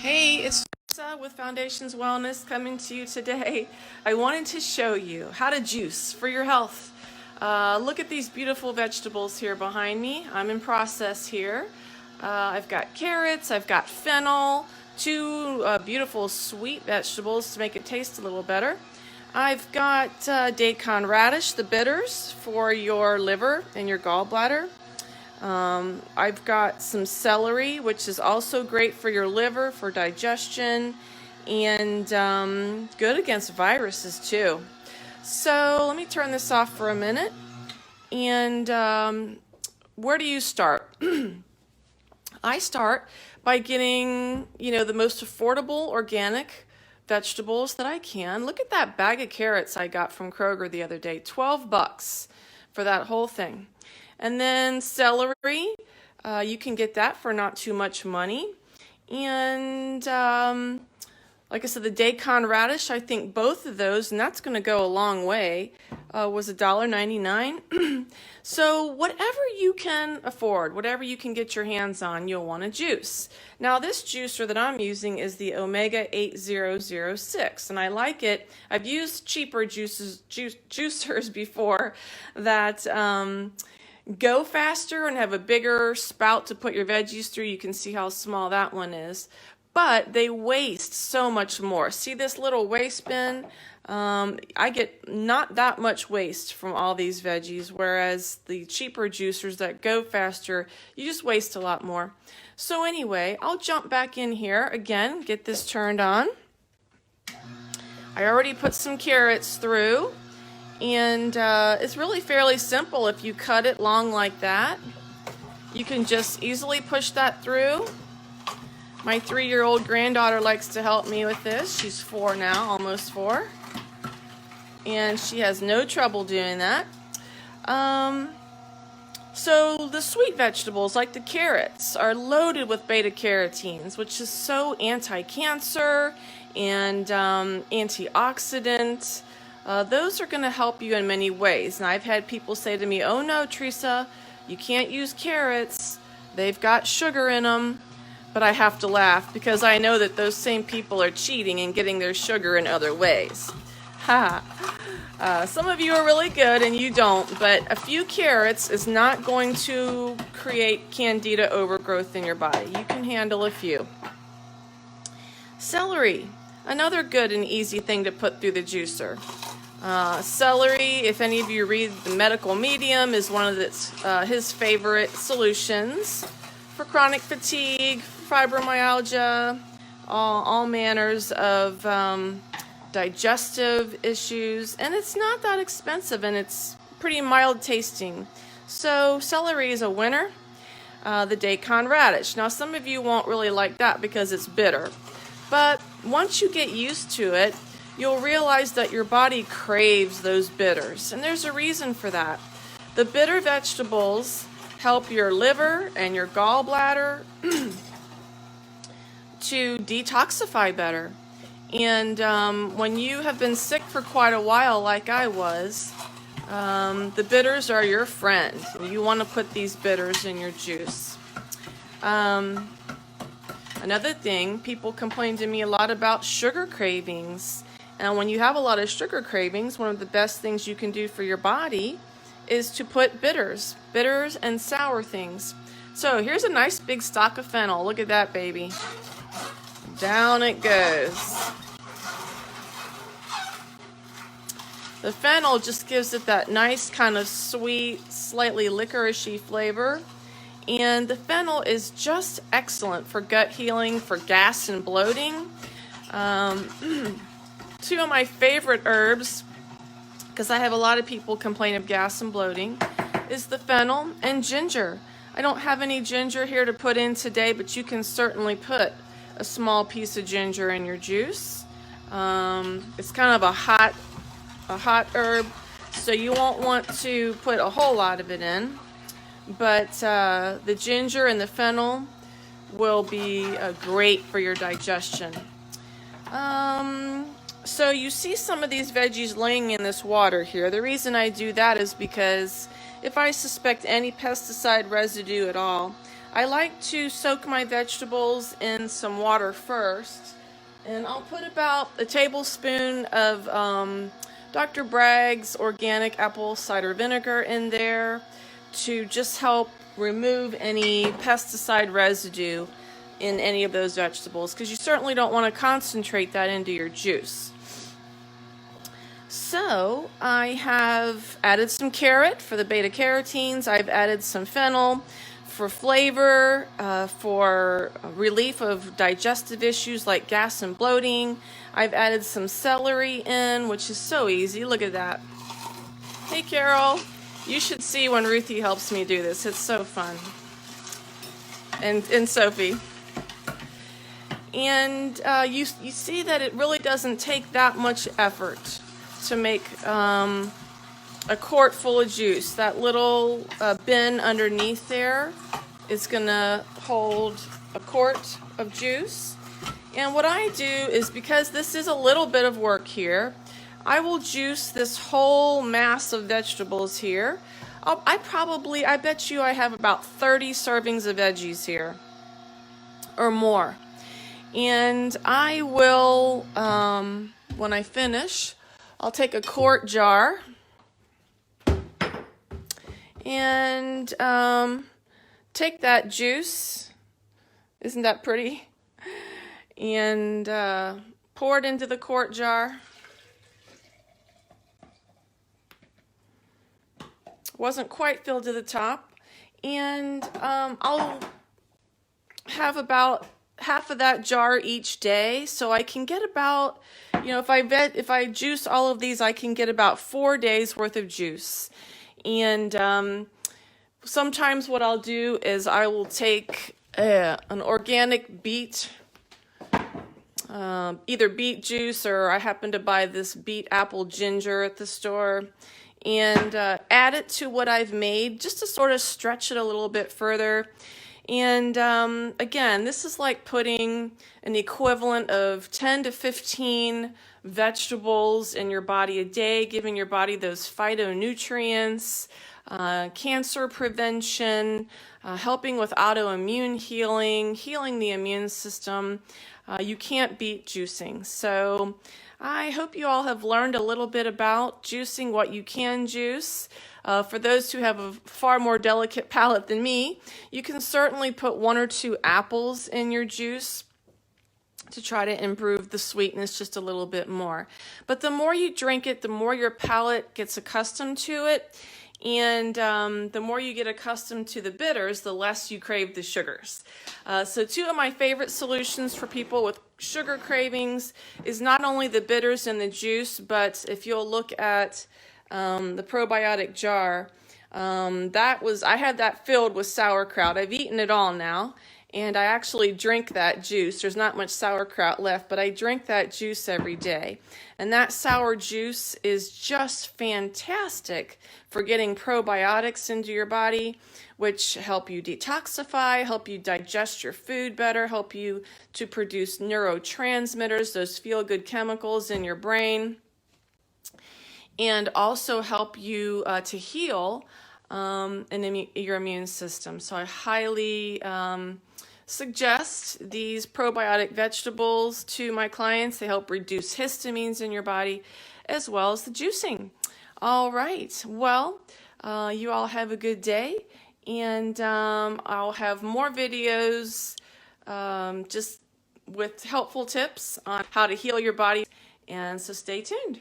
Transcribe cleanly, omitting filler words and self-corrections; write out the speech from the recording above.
Hey, it's Theresa with Foundations Wellness coming to you today. I wanted to show you how to juice for your health. Look at these beautiful vegetables here behind me. I'm in process here. I've got carrots, I've got fennel, two beautiful sweet vegetables to make it taste a little better. I've got daikon radish, the bitters for your liver and your gallbladder. I've got some celery, which is also great for your liver, for digestion, and good against viruses too. So let me turn this off for a minute. And where do you start? I start by getting, the most affordable organic vegetables that I can. Look at that bag of carrots I got from Kroger the other day, 12 bucks for that whole thing. And then celery, you can get that for not too much money. And like I said, the daikon radish, I think both of those, and that's going to go a long way, was $1.99. So whatever you can afford, whatever you can get your hands on, you'll want to juice. Now this juicer that I'm using is the Omega 8006, and I like it. I've used cheaper juicers before that go faster and have a bigger spout to put your veggies through. You can see how small that one is. But they waste so much more. See this little waste bin? I get not that much waste from all these veggies, whereas the cheaper juicers that go faster, you just waste a lot more. So anyway, I'll jump back in here again, get this turned on. I already put some carrots through, and it's really fairly simple. If you cut it long like that, you can just easily push that through. My 3-year-old granddaughter likes to help me with this. She's 4 now, almost 4. And she has no trouble doing that. So the sweet vegetables, like the carrots, are loaded with beta-carotenes, which is so anti-cancer and antioxidant. Those are going to help you in many ways. And I've had people say to me, "Oh no, Theresa, you can't use carrots. They've got sugar in them." But I have to laugh because I know that those same people are cheating and getting their sugar in other ways. Ha! Some of you are really good and you don't, but a few carrots is not going to create candida overgrowth in your body. You can handle a few. Celery, another good and easy thing to put through the juicer. Celery, if any of you read the medical medium, is one of his favorite solutions for chronic fatigue, fibromyalgia, all manners of digestive issues, and it's not that expensive and it's pretty mild tasting. So celery is a winner. The daikon radish. Now some of you won't really like that because it's bitter, but once you get used to it, you'll realize that your body craves those bitters, and there's a reason for that. The bitter vegetables help your liver and your gallbladder to detoxify better. And when you have been sick for quite a while, like I was, the bitters are your friend. You want to put these bitters in your juice. Another thing, people complain to me a lot about sugar cravings. And when you have a lot of sugar cravings, one of the best things you can do for your body is to put bitters and sour things. So here's a nice big stalk of fennel. Look at that baby. Down it goes. The fennel just gives it that nice kind of sweet, slightly licoricey flavor. And the fennel is just excellent for gut healing, for gas and bloating. Two of my favorite herbs, because I have a lot of people complain of gas and bloating, is the fennel and ginger. I don't have any ginger here to put in today, but you can certainly put a small piece of ginger in your juice. It's kind of a hot herb, so you won't want to put a whole lot of it in. But the ginger and the fennel will be great for your digestion. So you see some of these veggies laying in this water here. The reason I do that is because if I suspect any pesticide residue at all, I like to soak my vegetables in some water first, and I'll put about a tablespoon of Dr. Bragg's organic apple cider vinegar in there to just help remove any pesticide residue in any of those vegetables, because you certainly don't want to concentrate that into your juice. So I have added some carrot for the beta carotenes. I've added some fennel for flavor, for relief of digestive issues like gas and bloating. I've added some celery in, which is so easy. Look at that. Hey, Carol. You should see when Ruthie helps me do this. It's so fun. And Sophie. And you see that it really doesn't take that much effort to make a quart full of juice. That little bin underneath there is gonna hold a quart of juice. And what I do is, because this is a little bit of work here, I will juice this whole mass of vegetables here. I bet you I have about 30 servings of veggies here or more. And I will, when I finish, I'll take a quart jar and take that juice, isn't that pretty, and pour it into the quart jar. Wasn't quite filled to the top, and I'll have about half of that jar each day, so I can get about, if I juice all of these, I can get about 4 days worth of juice. And sometimes what I'll do is I will take an organic beet, either beet juice, or I happen to buy this beet apple ginger at the store, and add it to what I've made just to sort of stretch it a little bit further. And again, this is like putting an equivalent of 10 to 15 vegetables in your body a day, giving your body those phytonutrients, cancer prevention, helping with autoimmune healing, healing the immune system. You can't beat juicing. So I hope you all have learned a little bit about juicing, what you can juice. For those who have a far more delicate palate than me, you can certainly put 1 or 2 apples in your juice to try to improve the sweetness just a little bit more. But the more you drink it, the more your palate gets accustomed to it, and the more you get accustomed to the bitters, the less you crave the sugars. So 2 of my favorite solutions for people with sugar cravings is not only the bitters in the juice, but if you'll look at the probiotic jar, I had that filled with sauerkraut. I've eaten it all now, and I actually drink that juice. There's not much sauerkraut left, but I drink that juice every day. And that sour juice is just fantastic for getting probiotics into your body, which help you detoxify, help you digest your food better, help you to produce neurotransmitters, those feel-good chemicals in your brain, and also help you to heal your immune system. So I highly suggest these probiotic vegetables to my clients. They help reduce histamines in your body, as well as the juicing. All right, well, you all have a good day, and I'll have more videos just with helpful tips on how to heal your body, and so stay tuned.